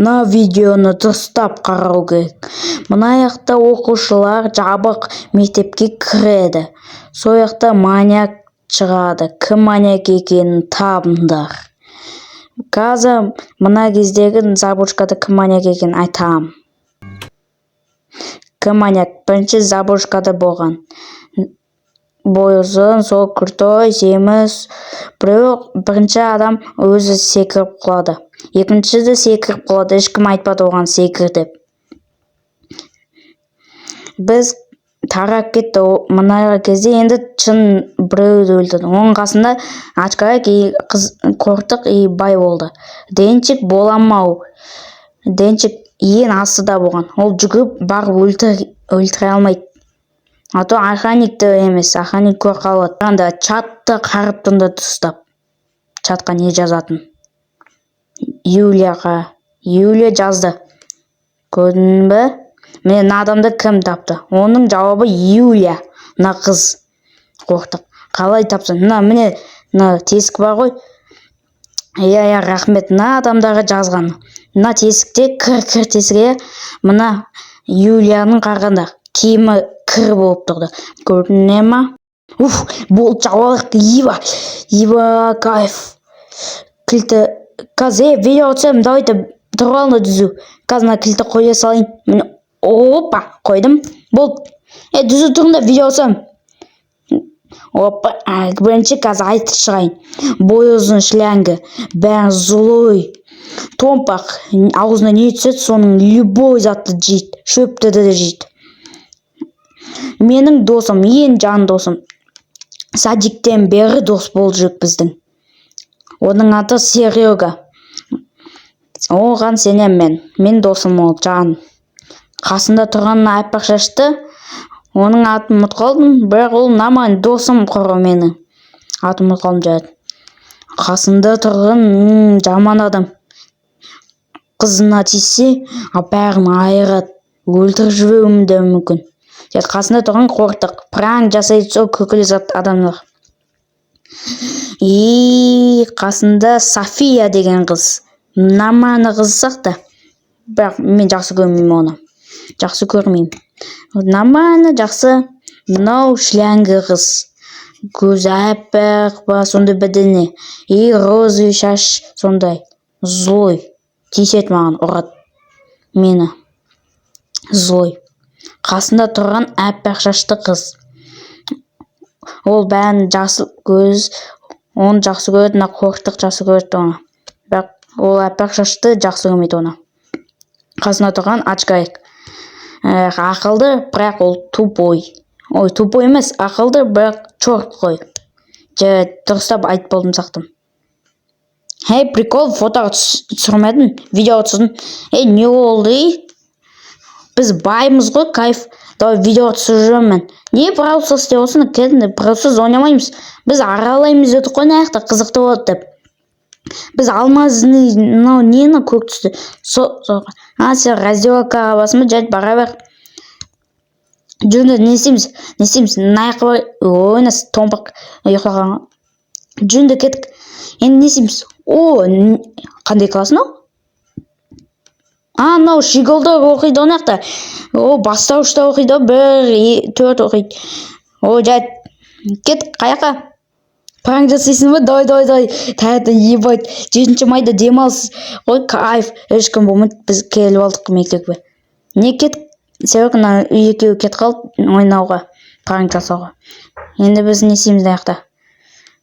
Мына видеоны дұрыстап қарау керек. Мына жақта оқушылар жабық мектепке кіреді. Сол жақта маньяк шығады. Кім маньяк екенін табыңдар. Қазір мына кездегі заброшкада кім маньяк екенін айтамын. Кім маньяк? Бірінші заброшкада болған. Бойызын, сол крутой, семіз. Бірінші адам өзі секіріп құлады. Екіншісі секіріп құлады. Ешкім айтпады оған секір деп. Біз тарап кетті. Мына кезде енді шын біреуді өлтірді. Оның қасында ачкарик қыз қортық бай болды. Денчик боламау. Денчик ең астыда болған. Ол жүгіріп барып өлтіре алмайды. А то охранникті емес, охранник көр қалады. Анда чатты қарып тұрды ұстап. Чатқа не жазатын? Юлия жазды. Көрдің бе? Мен адамды кім тапты? Оның жауабы Юлия. Мына қыз қортық. Қалай тапсын? Міне тесік бар ғой. Иә, рахмет. Мына адамдарға жазған. Мына тесікте кір тесіге мына Юлияның қарғанда киімі кір болып тұрды. Көрдіңе ма? Бұл жауалық Ива, кайф. Кілті. Қазір видео түсем, давайте тұрғалыны дүзу. Қазір мына кілті қоя салайын. Опа, қойдым. Бұл. Дүзу тұрғында видео түсем. Опа, бірінші қазір айтып шығайын. Бой ұзын шлянгі, бәрі злой. Томпақ, аузына не түседі, соның любой затты жейді. Шөпті де жейді. Менің досым, ең жан досым. Садиктен бері дос болып жүр біздің. Оның аты Серега. Оған сенем мен. Мен досым ол, жан. Қасында тұрған аппақ шашты. Оның атын ұмытып қалдым. Бірақ ол наман досым құры менің. Атын ұмытып қалдым жайды. Қасында тұрған жаман адам. Қызына тисе, бәрін айырады. Өлтіріп жіберуім де мүмкін. Қасында тұрған қортық. Пранк жасайды сол күлкілі зат адамдар. Қасында София деген қыз. Наманы қыз сақты. Бірақ мен жақсы көрмеймін оны. Жақсы көрмеймін. Наманы жақсы. Мынау шлянгі қыз. Көзі әппақ ба, сондай бәдіне. Розы шаш, сондай. Злой. Тесет маған ұрады. Мені. Злой. Қасында тұрған әппақ шашты қыз. Ол бәрін жақсы көз. Оны жақсы көреді, мына қортық жақсы көреді оны. Бірақ ол әппақ шашты жақсы көрмейді оны. Қасында тұрған ачкарик. Ақылды, бірақ ол тупой. Ой, тупой емес, ақылды, бірақ чорт қой. Дұрыстап айтып болдым сақтым. Прикол, фото түсірмедің, видео түсірдің. Не олды? Біз баймыз ғой, кайф. Видео түсіріп мен. Не праусыз де осыны кәдімді, праусыз ойнамаймыз. Біз аралаймыз өтіп қойны аяқта қызықты болады деп. Біз алмазыны, нені көк түсті. Сен раздевалкаға басымы жайды бара бер. Жүнді не істейміз? Найқы бар. Ойнас, томпақ ұйқылаған. Жүнді кеттік. Енді не істейміз? Қандай класс нау? Нау шиголда оқиды онақта. Бастауышта оқиды, 1-4 оқиды. Жайт. Кет, қаяққа? Пранк жасайсың ба? Дай. Тәді ебайд. 7 майда демалыс. Кайф. Ешкім болмайды. Біз келіп алдық мектепке. Не кет? Себебі екеуі кет қалды ойнауға. Пранк жасауға. Енді біз не істейміз даяқта?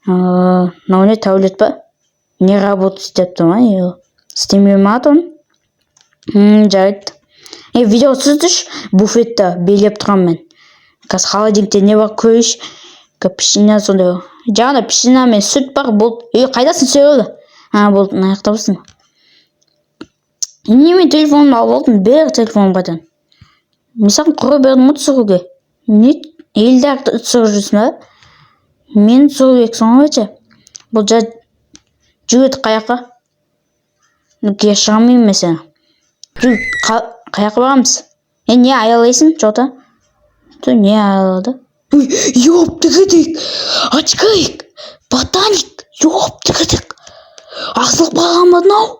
Не тәулет па? Не работа істепті ма? Істемей ма атым? Жайт. Видео түсірдіш буфетті белеп тұрам мен. Қазір холодильникте не бар көйш. Пішіне сондай. Жаңа пішіне мен сүт бар болды. Қайдасың сөйледі? Болды, аяқтабысың. Мен телефонымды алып алдым, бер телефоным қайдан. Мен саған құры бердім түсіруге. Не елдерді түсіріп жүрсің ба? Мен түсіру ексің өте. Бұл жүгет қаяққа? Шығамайым мен сені. Қаяққа бағамыз? Не аялайсың, жота? Не аялады? Ёпты кедек! Ачкарик! Ботаник! Ёпты кедек! Ақсылық бағамадың ау?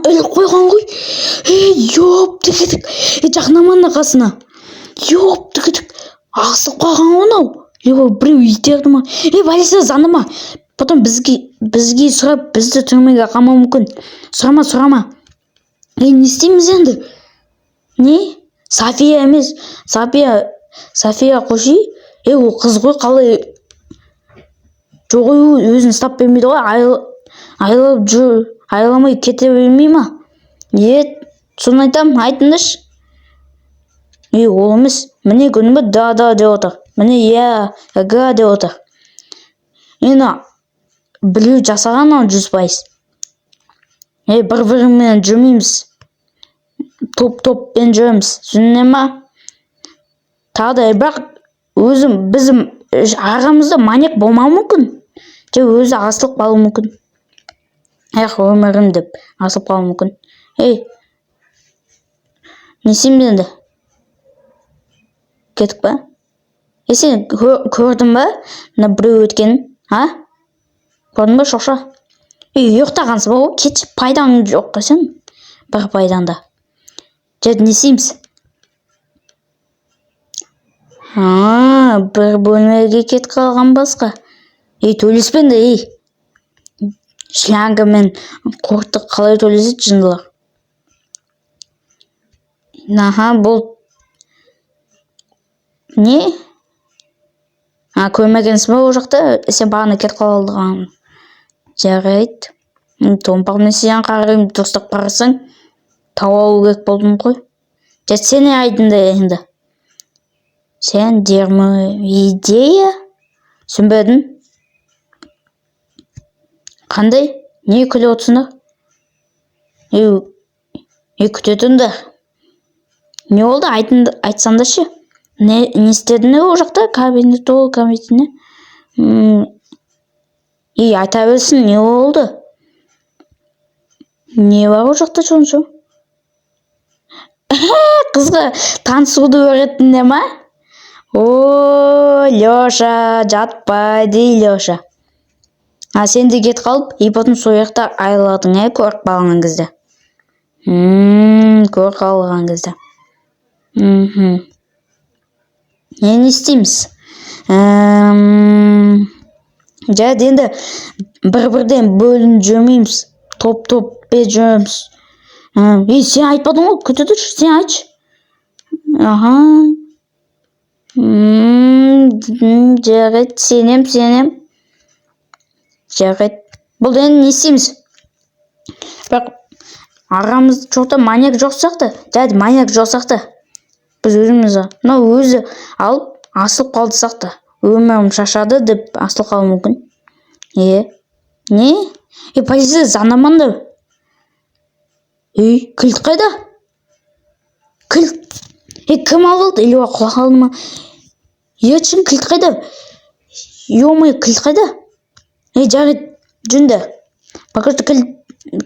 Іліп қойған ғой? Ёпты кетік. Жақынаманды қасына. Ёпты кетік. Асып қалған онау. Біреу итерді ма? Полиция заңдама. Потом бізге сұрап, бізді түрмеге қамауы мүмкін. Сұрама. Не істейміз енді? Не? София емес. София қойшы. Ол қыз ғой, қалай? Жоқ, өзін ұстап бермейді ғой. Айламай кете бермей ма? Соны айтам, айтыңдаршы. Ол емес. Міне күнімі да деп отыр. Міне га деп отыр. Біреу жасаған 100%. Бір-бірімен жүрмейміз. Топ-топпен жүреміз. Түсіне ма? Тағы да біздің арамызда маньяк болмауы мүмкін. Өзі асылып қалуы мүмкін. Өмірім деп асылып қалуы мүмкін. Не істейміз енді? Кеттік па? Сен көрдің ба? Біреу өткен. Көрдің ба, шоқша? Ұйықтағансыз ба? Кетші, пайдаң жоқ қойсын. Бір пайданда. Не істейміз? Бір бөлмеге кетіп қалған басқа. Төлеспенді, шлангымен қорқытты, қалай төлеседі жындылар? Бұл не? Көрмегенсің ба ол жақта? Сен бағана кетіп қалдыған. Жарайды. Томпағымен сен қарайым, дұрыстап қарасаң, тауау керек болдың ғой. Сен не айтынды енді? Сен дермі идея? Сүнбедің? Қандай? Не күлі отсында? Күтетінді. Не олды? Айтсанда ше? Не істедің ол жақта? Кабинет ол кабинетіне? Айта білсін, не олды? Не бар ол жақта соншы? Қызға танысуды өретінде ма? Леша, жатпайды, Леша. Сен де кет қалып, потом сояқта айладың, көріп қалған кезде. Көріп қалған кезде. Не істейміз? Жайды енді бір-бірден бөлін жүрмейміз. Топ-топ бе жүреміз. Сен айтпадың ғой, күті тұршы, сен айтшы. Жарайды, сенем. Жарайды. Бұл енді не істейміз? Бірақ арамыз жоқта маньяк жоқ сияқты. Жайды, маньяк жоқ сияқты. Біз өзіміз өзі алып асылып қалды сияқты. Өмірім шашады деп асылып қалуы мүмкін. Не? Полиция заңдаманды. Кілт қайда? Кілт. Кім алды? Или құлақ алды ма? Шын кілт қайда? Кілт қайда? Жарайды, жүнді. Бақырды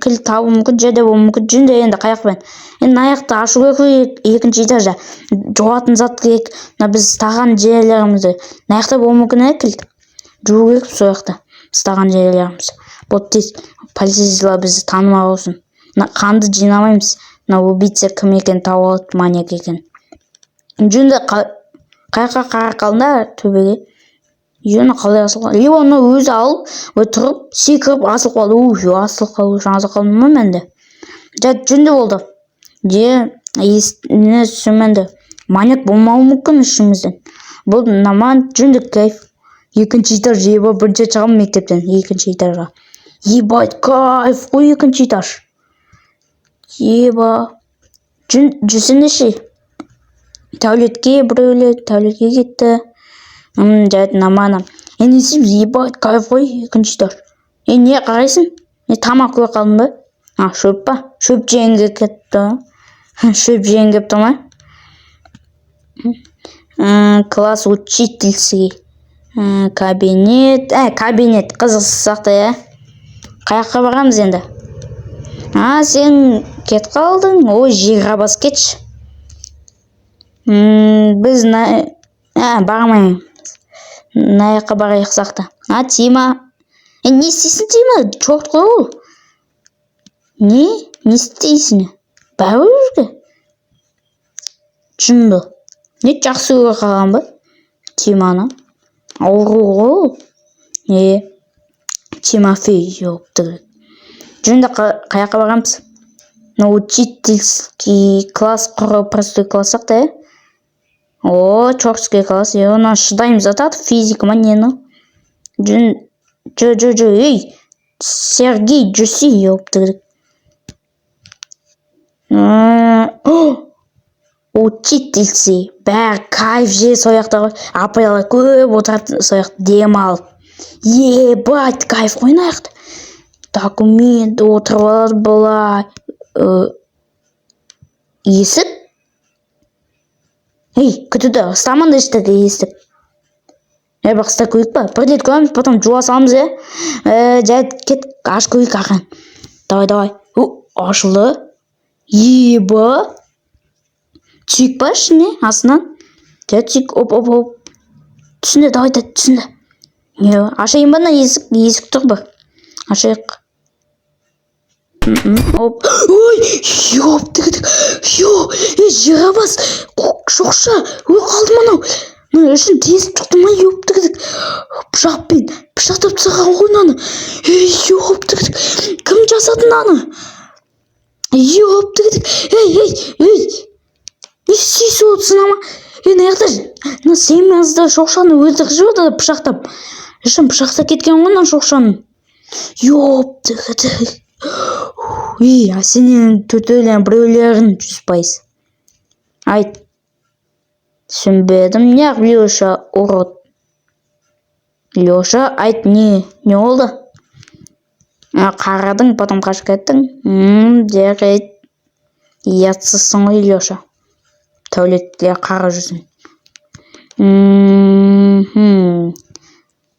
кілт табу мүмкін, жеде болу мүмкін. Жүнді енді қаяқпен. Аяқты ашу керек, екінші этажда. Жоғатын зат керек. Біз таған жерлерімізді. Аяқта болу мүмкін, кілт. Жуу керек сояқта. Біз таған жерлеріміз. Бұл тез полицейлер бізді танымақ olsun. Қанды жинамаймыз. Убийца кім екен тауып алып, маньяк екен. Жүнді қайқа қара қалында төбеге. Жүні қалай асылып қалды? Оны өзі алып, тұрып, секіріп асылып қалды. Асылып қалды, асылып қалды ма менде? Жүнді болды. Не сөменді? Маньяк болмауы мүмкін ішімізден. Бұл наман жүнді кайф. Екінші этаж еба бірінші шығам мектептен. Екінші этажға. Ебать, кайф қой екінші этаж. Еба. Жүсіне ше? Тәулетке кетті. Жайды намана. Не істейміз? Ебать, кайф қой екінші этаж. Не қарайсың? Тамақ көре қалдың ба? Шөп па? Шөп жеңге кетті. Шөп жеңге кетті ма? Класс учительский. Кабинет. Кабинет. Қызықсақты, Қаяққа барамыз енді? Сен кет қалдың. Жиға бас кетші. Біз бармаймыз. Наяққа барайық сақты. Тима. Не істейсің, Тима? Чорт қой ол. Не істейсің? бәрібір жерге жынды не жақсы көре қалған ба Тиманы ауру ғой ол Тимофей жауапты жөнді қаяққа барамыз на учительский класс простой класс сияқты чорский класс онан шыдаймыз атады физика ма нені жо ей Сергей жүрсе жауапты учительский бәрі кайф же сояқта ғой апайлар көп отырады сояқта дем алып ебать кайф қой мына документ отырып алады былай есік күтуді ұстаман да ештеңе есік бірақ ұста көйік па бір рет көреміз потом жуа саламыз жай кет аш көйік ақан давай ашылды еба түсейік па ішіне астынан жай түсейік оп түсінде давай түсінде ашайын ба мына есік тұр ба ашайық оп ой ёптыгдік жиғабас шоқша қалды мынау ішін тесіп тұқты ма ёптыгдік пышақтап тастаған ғой мынаны ёптыгдік кім жасады мынаны ёптыгдік не істейсіз отырсың ама мына жақта семьязда шоқшаны өлтіріп жіберді пышақтап ішін пышақта кеткен ғой мына шоқшаның ёптыгдік сенен төтелен біреулерін 100%. Айт. Түсінбедім, неғып Леша урод. Леша, айт, не oldu? Қарадың, потом қашып кеттің. Жарайды. Ятсызсың ғой, Леша. Тәулетте қара жүрсің.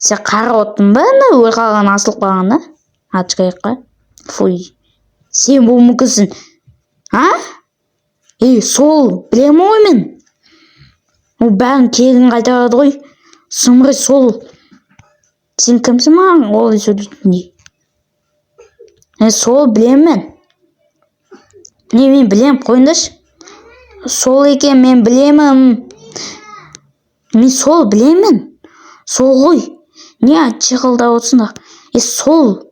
Сен қара оттың ба? Өл қалған асылып қалғанда? Атшықайыққа. Фуй. Сен бұл мүмкінсің. Сол, білем ғой мен. Ол бәрін кегін қайтарады ғой. Сұмырай сол. Сен кімсің маған? Ол сөйлейтін не? Сол білем мен. Мен білем, қойындаш. Сол екен мен білемін. Мен сол білемін. Сол ғой. Не чықылда отсыңдар? Сол.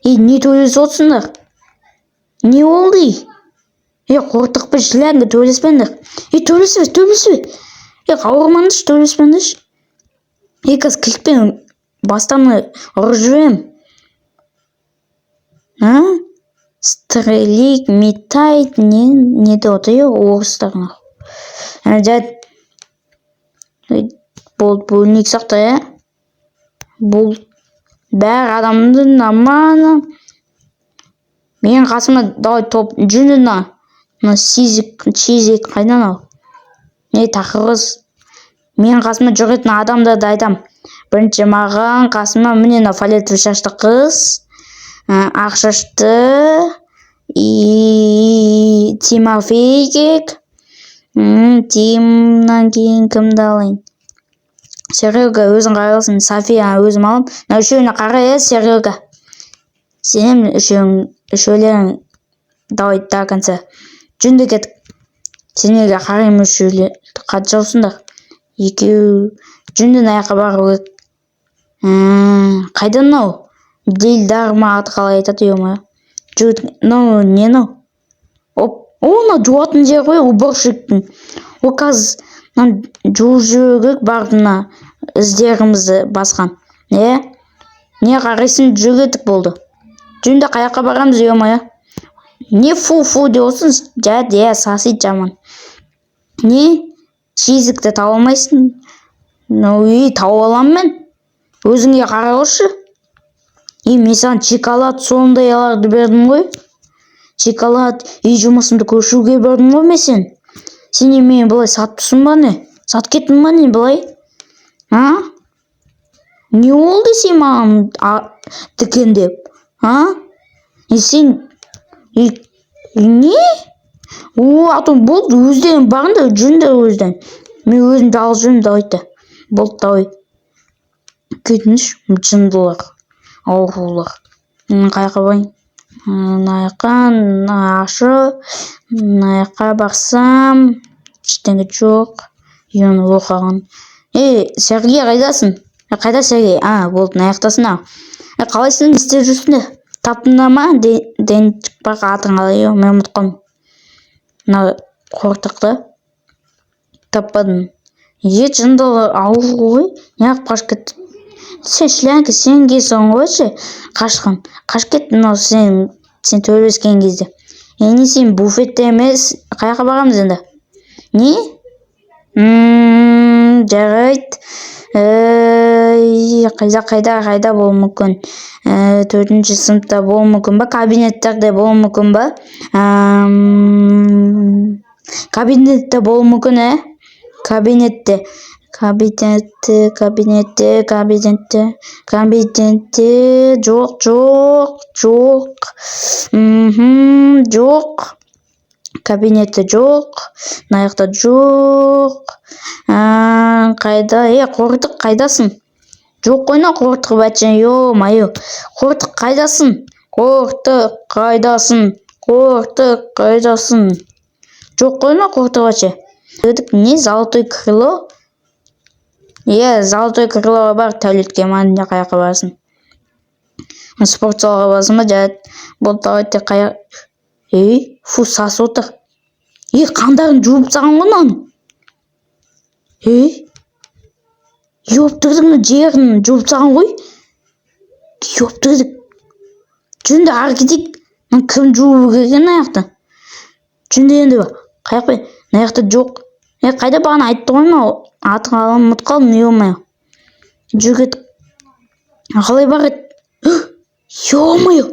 Не төлесі отсыңдар? Не олды? Қортық бір жыләңгі төлеспендір. Төлесі. Қауырмандыш, төлеспендіш. Кәз кілікпен бастамны ұрып жүрем. Стрелик, метайт, не де оты орыстарына. Жайт, бұл бөлінек сақта, бұл бәр адамды наманы. Мен қасыма давай топ жүніне. Чизик қайдан ау? Тақырыз. Мен қасыма жүретін адамдарды айтам. Бірінші маған қасыма мінен фиолетовый шашты қыз. Ақ шашты. Тимофей кек. Тимнан кейін кімді алайын? Серега өзің қаралсын. София өзім алым. Үшеуіне қарай Серега. Сенем үшеулерін давай до конца. Жүнді кеттік. Сенеге қарайым үшеулер. Қат жаусыңдар. Екеу. Жүндің аяққа бару керек. Қайдан нау? Дилдар ма аты қалай айтады ема. Не нау? Оны жуатын жер қой, уборщиктің. Ол қаз жу жүргік бардына іздерімізді басқан. Не қарайсын жүргетік болды. Жүнді қаяққа барамыз ема. Не фу деосың, жад, саси жаман. Не чизікті тау алмайсың? Тау алам мен. Өзіңге қарағышы. Мен саған шоколад сондай аларды бердім ғой. Шоколад жұмысымды көшуге бердім ғой мен сен. Сен мен бұлай сатпысың ба не? Сат кеттің ба не бұлай? Не олды сен маған дүкендеп? Сен не? Атым болды өзден бағында жүнді өзден. Мен өзім жалғыз жүрмді айтты. Болды давай. Көтініш жындылар. Аурулар. Қайқа байын. мына ашы, мына барсам ештеңе жоқ. Үйін оқыған. Сергей қайдасың? Қайда Сергей? Болды, мына жақтасың. Қалайсың, не істеп жүрсің? Таптыңдар ма? Денчик бар, атың қалай? Мен ұмытып қалдым. Мына қортықты таппадым. Жынды ауыр ғой. Неғып қашып кетті? Сен шлянка, сен келсің ғойшы. Қашқан кет, мынау сен төбелескен кезде. Не сен буфетте емес, қаяққа барамыз енді? Не? Жарайды. Қайда болуы мүмкін? 4-ші сыныпта болуы мүмкін ба? Кабинеттерде болуы мүмкін ба? Кабинетте болуы мүмкін, Кабинетте. Жоқ. Жоқ. Кабинетте жоқ. Мына жақта жоқ. Қайда? Қортық, қайдасың? Жоқ қойна, Қортық бәтшен, ё-майо. Қортық, қайдасың? Жоқ қойна, Қортық бәтше. Не, золотой крыло? Золотой крылоға бар, тәулетке маңында қаяққа барсың? Спорт залға барсың ба? Жарайды. Бұл тәулетте қаяқ... Фу, сасы отыр. Қандарын жуып саған ғынан? Ептірдің жерін жуып саған ғой? Ептірдік. Жүнді ары кетейік. Кім жуып керген аяқты? Жүнді енді ба? Қаяқ бе? Аяқты жоқ. Қайда бағана айтты ғой ма? Атын қалам ұмыт қалдым, не болмай. Жүр кеттік. Қалай бар еді? Ё-майо.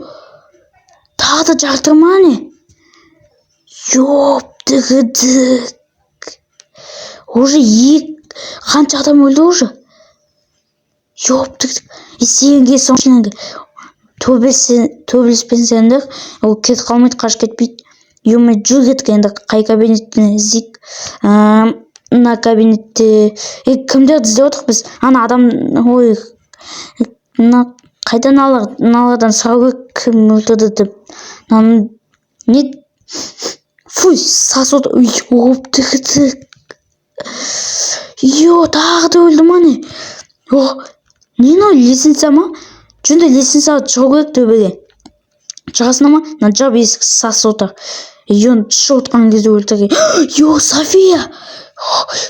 Тағы да жақтырма не? Ептірдік. Уже қанша адам өлді уже? Ептірдік. Сен келсің шынанға. Төбелеспенсеңдер, ол кетіп қалмайды, қашып кетпейді. Ё-майо, жүр кеттік енді. Қай кабинеттен іздейік? Мына кабинетте кімдерді іздеп отырмыз біз? Адам, қайдан аналардан сұрау керек, кім өлтірді деп. Не? Фуй, сасы отыр. Ептірдік. Тағы да өлді ма не? Не, лесенца ма? Жүнді лесенцаға шығу керек төбеге. Шығасына ма? Жап есік, сасы отыр. Шығып отқан кезде өлтірген. София!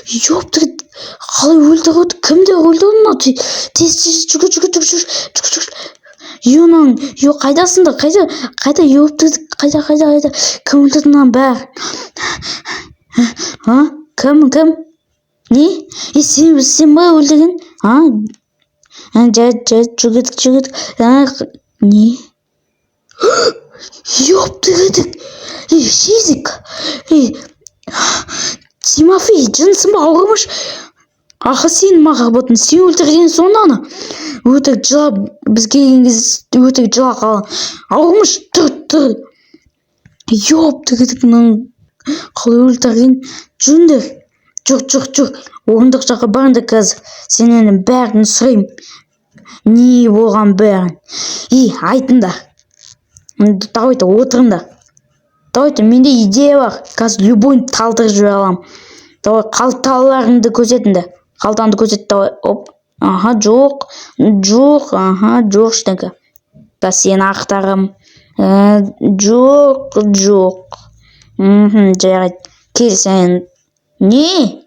Ептірдік. Қалай өлтірді? Кімдер өлтірді? Тез, жүр. Қайдасыңдар? Қайда ептірдік? Қайда? Кім өлтірді мынаны бәрі? Кім? Не? Сен ба өлтірген? Жарайды, жүр кеттік. Не? Ептірдік. Шизик. Тимофей, жынсың ба, ауырмыш? Сен маға бұтын, сен өлтірген соңданы. Өтірік жылап, біз келген кезде өтірік жылап қалған. Ауырмыш, тұр. Ептірдік, қалай өлтірген? Жүндер. Жүр. Орындық жаққа барыңдар қазір. Сенен бәрін сұрайым. Не болған бәрін? Айтыңдар. Давайте, отырыңдар. Давайте, менде идея бар. Қазір любойын талдырып жүре алам. Давай, қалталарыңды көрсетіңдер. Қалтаңды көрсет, давай. Оп. Жоқ. Жоқ ештеңе. Сен ақтарым. Жоқ. Жарайды. Кел сен. Не?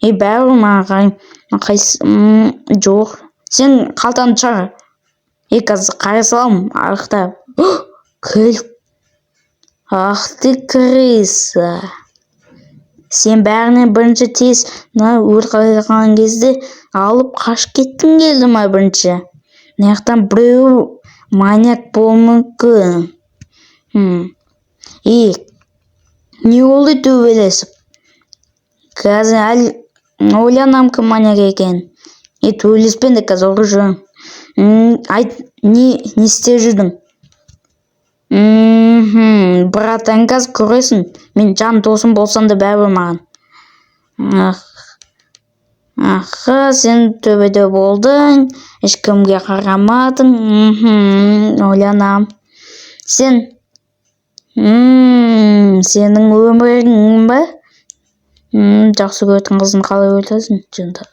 Бәрі маған жоқ. Сен қалтаны шығар. Қазір қарай салам, арықтап. Кіл. Ах ты крыса. Сен бәрінен бірінші тез өрт қалған кезде алып қашып кеттің келді ма бірінші? Наяқтан біреу маньяк болуы мүмкін. Не болды төбелесіп? Қазір ойланам кім маньяк екен. Төбелеспенді қазір ұры. Айт, не істеп жүрдің? Братан, қазір көресің. Мен жан досым болсам да бәрібір маған. Сен төбеде болдың, ешкімге қарамадың. Ойланам. Сенің өмірің ба? Жақсы көретін қызын қалай өлтіресің, жынды.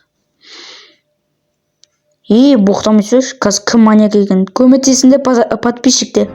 Боқтамай сөз, қазір кім маньяк екенін көмектесіңдер, подписчиктер.